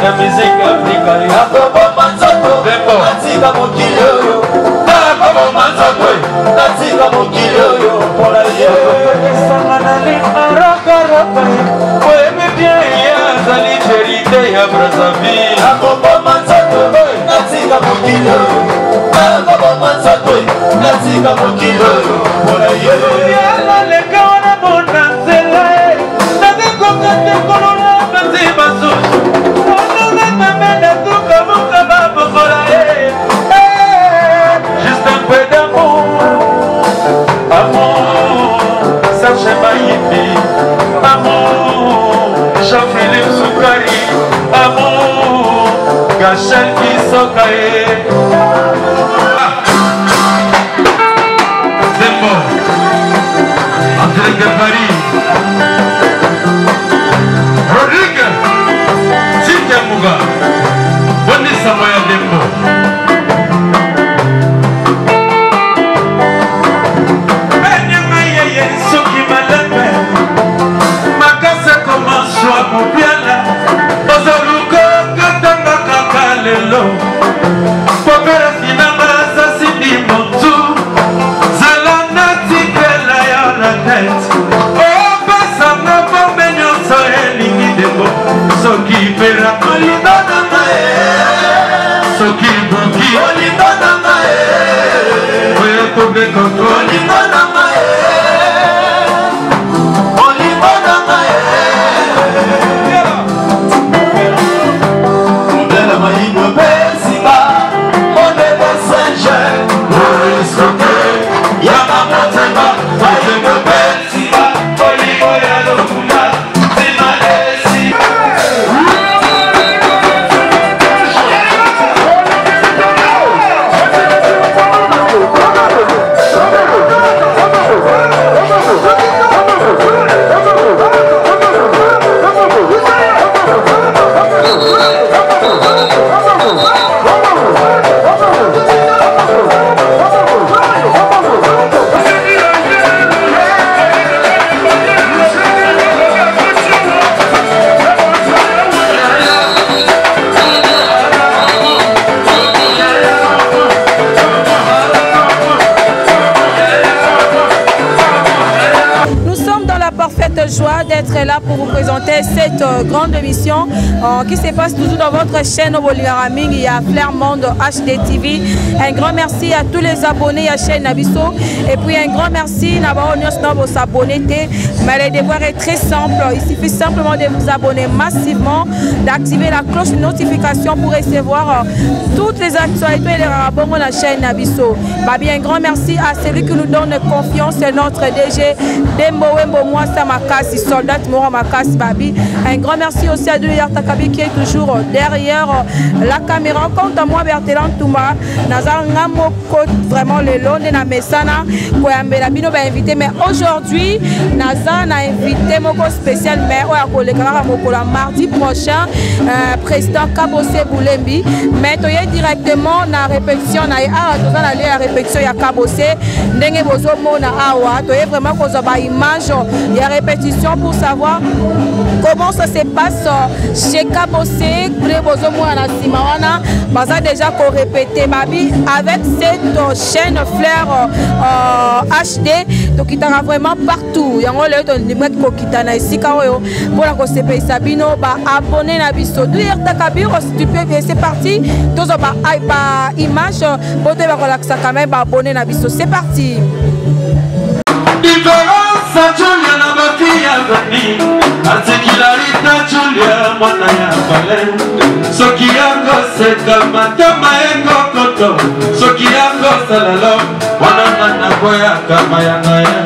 ya musique africaine nakoboma nzoto natika mokili oyo nakoboma nzoto natika mokili oyo mpona ye esanga na liarakaraka oyebi bien ye azali vérité ya Brazzaville nakoboma nzoto natika mokili oyo nakoboma nzoto natika mokili oyo mpona ye yalaleka wana bona nzela nazekoka kolona banzi basusu onongatameda tukamuka babokola ye juste un peu d'amour amour Sacha Mayibi amour Jean-Philippe Soukari amour Gachel Kisokaye Zembo André de Paris Rodrigue Titemuga Boni Samaya Dembo Soki Malepe Makase Komanso Abubiala Ozoluko Katanga Kakalelo Popera Sinama Sasidi Montu Zalana Tikela ya la tête Oh Basanga Bombenyo Soelingi Debo Soki Pera Olibana Mae Soki Boki Olibana Mae Oye Kobe Koko Olibana Mae Joie d'être là pour vous présenter cette grande émission qui se passe toujours dans votre chaîne Boligaraming. Il y a Flair Monde HD TV. Un grand merci à tous les abonnés à la chaîne Nabiso. Et puis un grand merci à vos abonnés. Mais le devoir est très simple. Il suffit simplement de vous abonner massivement, d'activer la cloche de notification pour recevoir toutes les actualités et les rabons de la chaîne Nabiso. Un grand merci à celui qui nous donne confiance, c'est notre DG Dembo Wembo Mwasa Makasi, soldat Mora Makasi Babi. Un grand merci aussi à Douya Takabi qui est toujours derrière la caméra. Quant à moi, Bertelan Touma, Nazanga Moko, vraiment le long de la Messana, Koyambela Bino va inviter. Mais aujourd'hui, Nazan a invité Moko spécial, mais mardi prochain, président Kabose Boulembi. Mais tu es directement dans la répétition, dans la répétition, il y a Kabose, Ndenge Bozo Mona Awa, tu es vraiment qu'on a image, il y a répétition pour savoir comment ça se passe chez Kabose, Bozo Mona Simawana, Baza déjà qu'on répétait Babi avec cette chaîne Flair HD, donc il t'aura vraiment partout. Il y a un lieu qui t'a ici pour la CPI Sabino, abonné na biso. C'est parti. Tous les images pour te relaxer quand même, abonné na biso. C'est parti. Différence Julia na bafia vani, articularité Julia mwana ya bale. Soki yango seka matama engo koto, soki yango salalo, wana na boya kama yanga ya.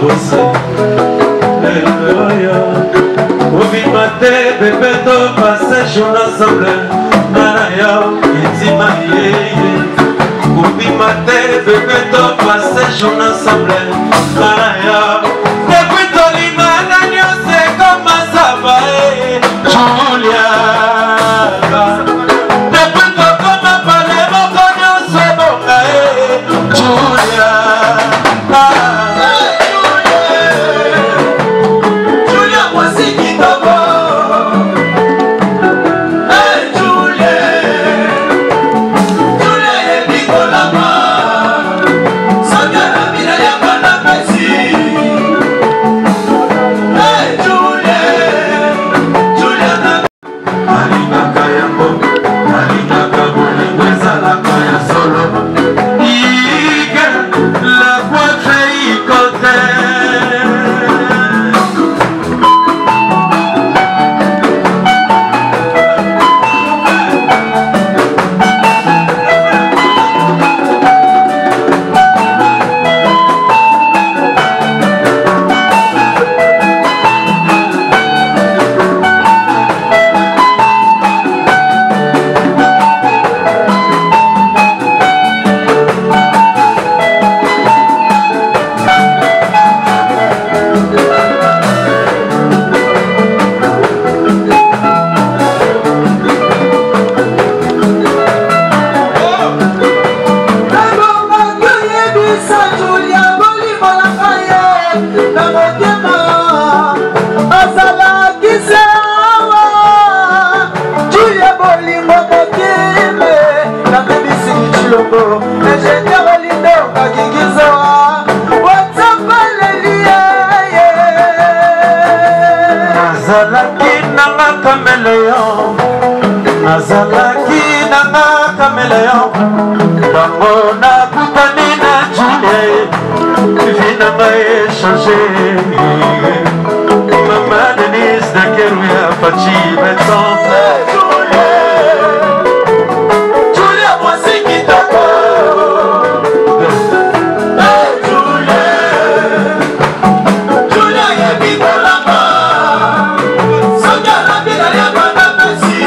bosse obimate bebeto passe jour ensemble Maraya itima yeye obimate bebeto passe jour ensemble Maraya depuis tolinga na nyose comme ça va Julia depuis tokoma pale moko nyose bonga Julia Azalaki nanga kameleon Tango na kutani na Julie Vie nanga échangé Mama Denise de Kerouya Fachi Benson Julia moi c'est qui t'accorde Julia y'a bibo lama Soka la bila ya bana basi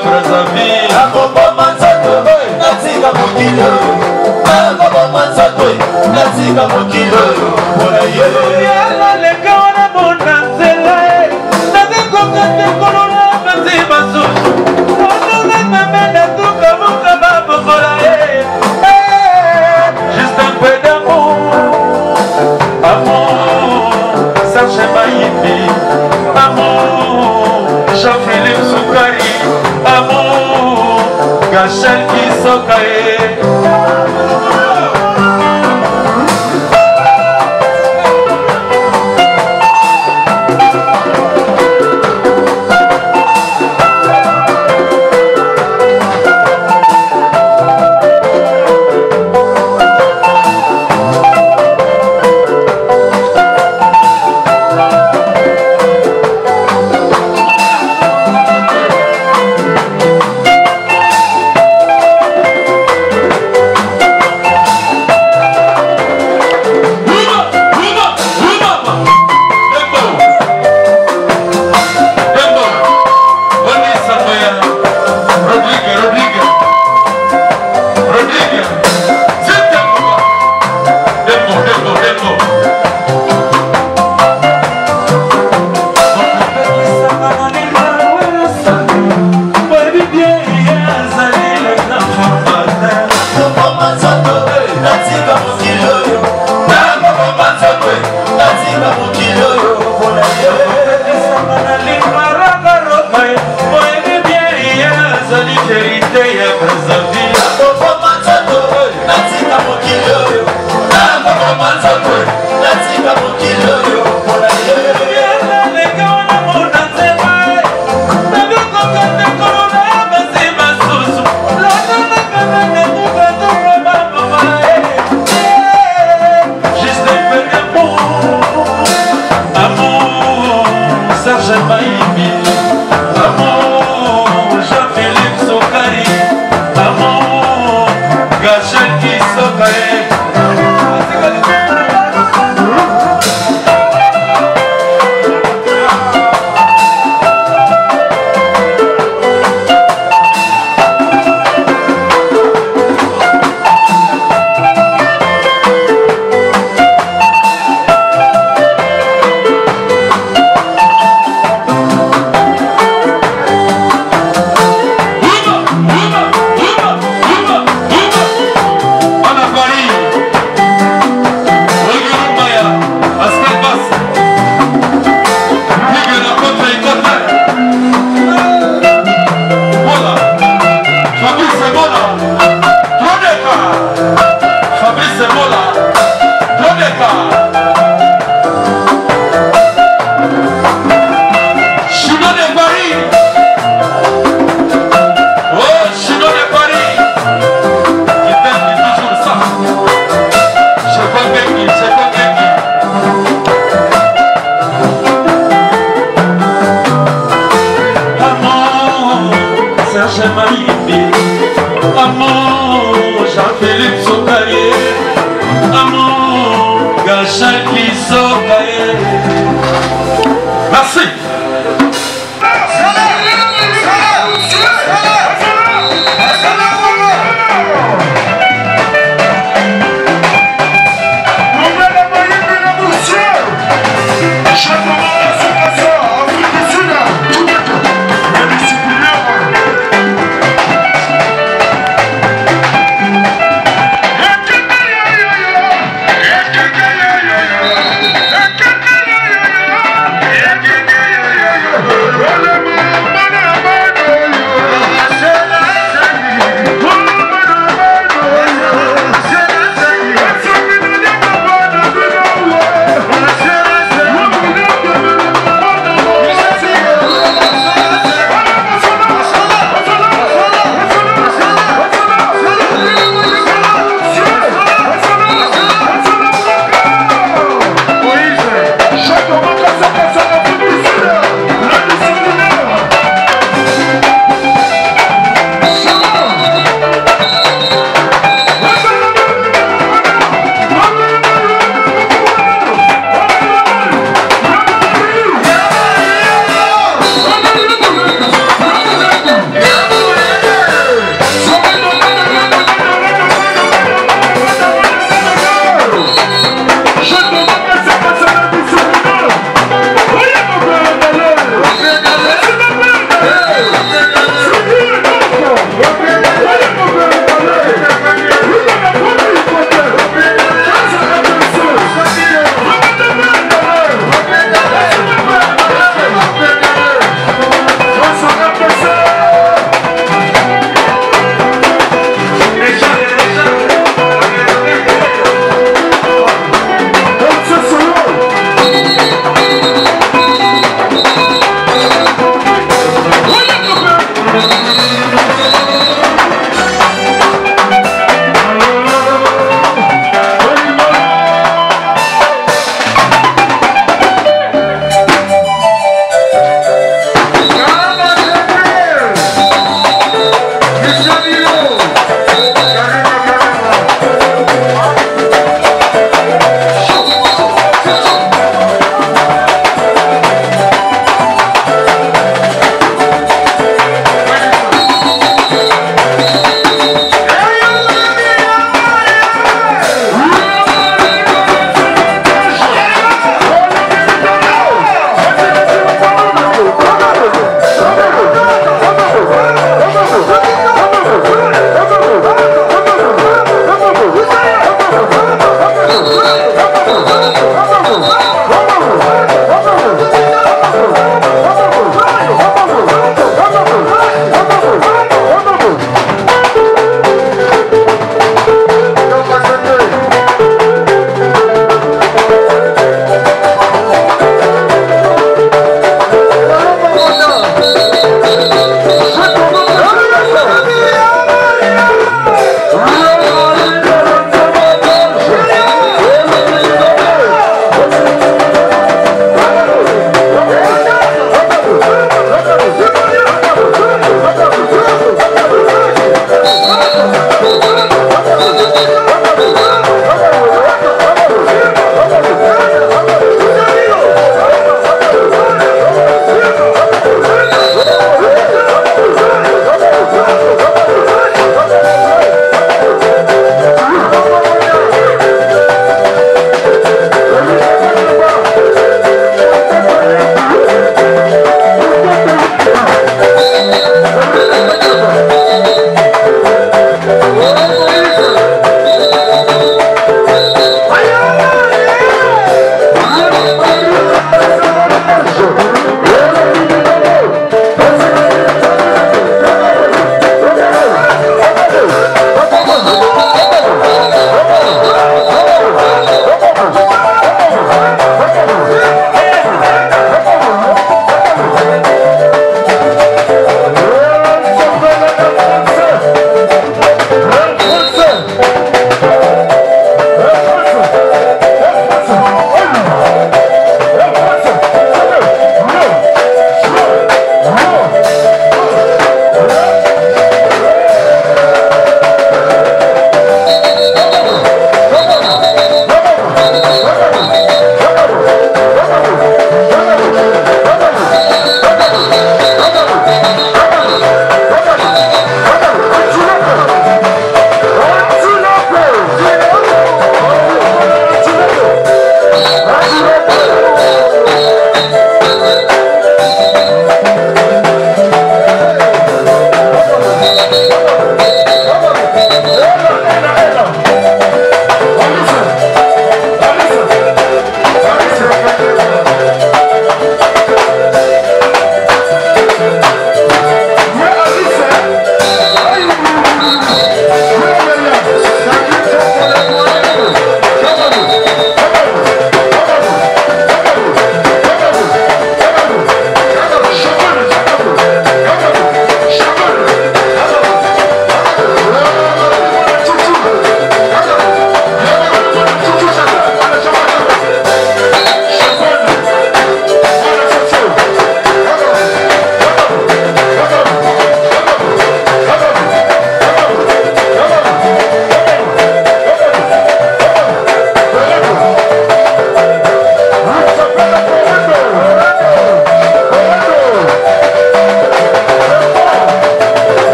Brother. Brazzaville. Akoboma nzoto, natika mokilo. Akoboma nzoto, natika mokilo. Mpona ye. Yala leka wana mona nzela e. Nazekoka te kolona kasi basusu. Ononga namena tuka muka babokola e. Juste un peu d'amour. Amour, Serge Maïbi. Amour, Jean-Philippe Soukari. Amour, Gachel Kisokae. Amour, Jean-Philippe Soukari. Amour, Gachel Kisokaye. Merci.